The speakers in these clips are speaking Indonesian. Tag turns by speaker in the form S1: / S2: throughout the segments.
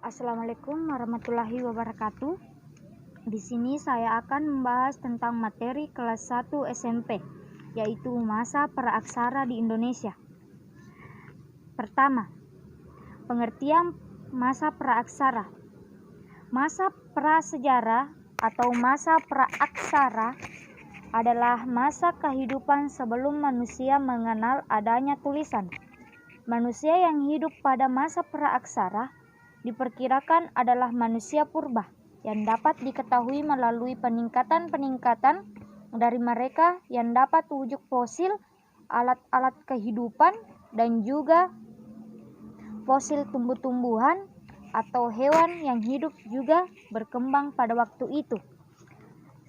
S1: Assalamualaikum warahmatullahi wabarakatuh. Di sini saya akan membahas tentang materi kelas 1 SMP, yaitu masa praaksara di Indonesia. Pertama, pengertian masa praaksara. Masa prasejarah atau masa praaksara adalah masa kehidupan sebelum manusia mengenal adanya tulisan. Manusia yang hidup pada masa praaksara diperkirakan adalah manusia purba yang dapat diketahui melalui peningkatan-peningkatan dari mereka yang dapat wujud fosil, alat-alat kehidupan, dan juga fosil tumbuh-tumbuhan atau hewan yang hidup juga berkembang pada waktu itu.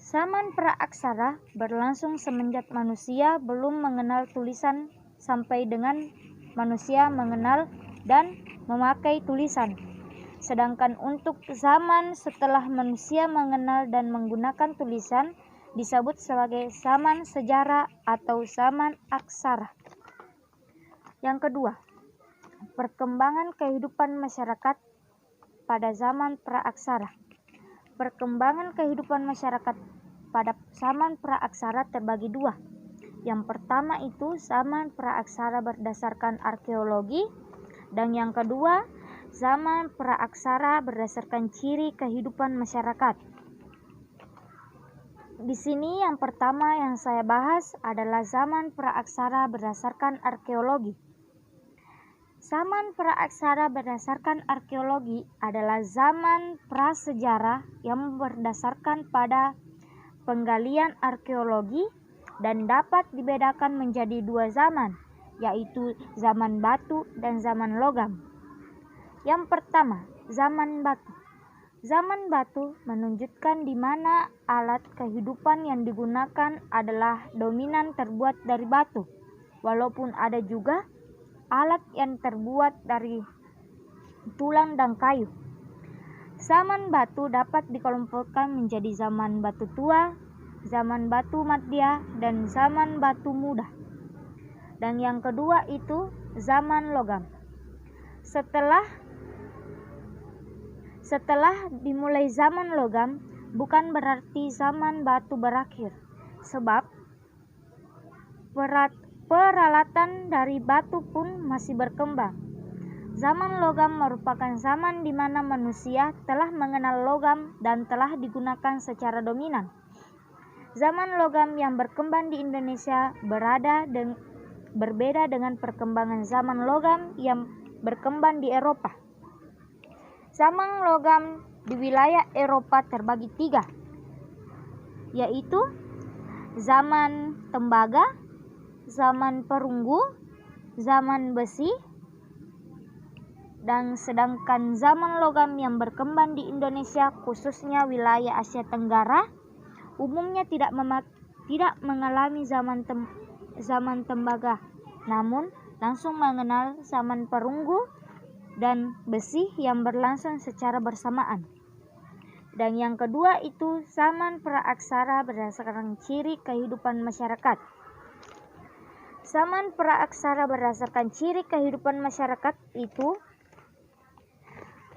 S1: Zaman praaksara berlangsung semenjak manusia belum mengenal tulisan sampai dengan manusia mengenal dan memakai tulisan. Sedangkan untuk zaman setelah manusia mengenal dan menggunakan tulisan disebut sebagai zaman sejarah atau zaman aksara. Yang kedua, perkembangan kehidupan masyarakat pada zaman praaksara. Perkembangan kehidupan masyarakat pada zaman praaksara terbagi dua. Yang pertama itu zaman praaksara berdasarkan arkeologi, dan yang kedua zaman praaksara berdasarkan ciri kehidupan masyarakat. Di sini yang pertama yang saya bahas adalah zaman praaksara berdasarkan arkeologi. Zaman praaksara berdasarkan arkeologi adalah zaman prasejarah yang berdasarkan pada penggalian arkeologi dan dapat dibedakan menjadi dua zaman, yaitu zaman batu dan zaman logam. Yang pertama, zaman batu. Zaman batu menunjukkan di mana alat kehidupan yang digunakan adalah dominan terbuat dari batu, walaupun ada juga alat yang terbuat dari tulang dan kayu. Zaman batu dapat dikelompokkan menjadi zaman batu tua, zaman batu madya, dan zaman batu muda. Dan yang kedua itu zaman logam. Setelah dimulai zaman logam, bukan berarti zaman batu berakhir, sebab peralatan dari batu pun masih berkembang. Zaman logam merupakan zaman di mana manusia telah mengenal logam dan telah digunakan secara dominan. Zaman logam yang berkembang di Indonesia berbeda dengan perkembangan zaman logam yang berkembang di Eropa. Zaman logam di wilayah Eropa terbagi tiga, yaitu zaman tembaga, zaman perunggu, zaman besi, dan sedangkan zaman logam yang berkembang di Indonesia khususnya wilayah Asia Tenggara umumnya tidak mengalami zaman tembaga, namun langsung mengenal zaman perunggu dan besi yang berlangsung secara bersamaan. Dan yang kedua itu zaman praaksara berdasarkan ciri kehidupan masyarakat. Zaman praaksara berdasarkan ciri kehidupan masyarakat itu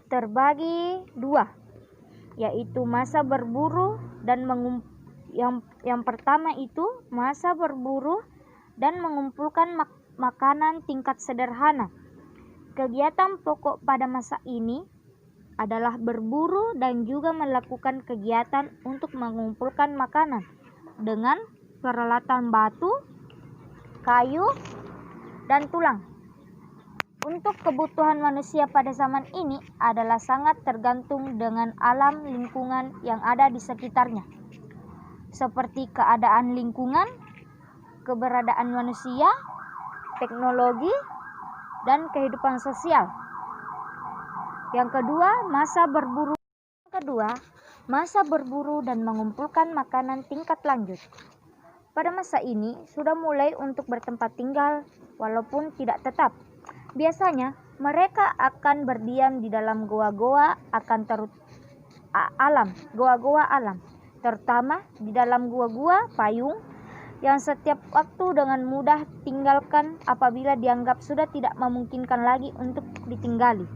S1: terbagi dua, yaitu masa berburu dan yang pertama itu masa berburu dan mengumpulkan makanan tingkat sederhana. Kegiatan pokok pada masa ini adalah berburu dan juga melakukan kegiatan untuk mengumpulkan makanan dengan peralatan batu, kayu, dan tulang. Untuk kebutuhan manusia pada zaman ini adalah sangat tergantung dengan alam lingkungan yang ada di sekitarnya, seperti keadaan lingkungan, keberadaan manusia, teknologi, dan kehidupan sosial. Yang kedua, masa berburu dan mengumpulkan makanan tingkat lanjut. Pada masa ini sudah mulai untuk bertempat tinggal walaupun tidak tetap. Biasanya mereka akan berdiam di dalam goa-goa alam, terutama di dalam gua-gua payung yang setiap waktu dengan mudah tinggalkan apabila dianggap sudah tidak memungkinkan lagi untuk ditinggali.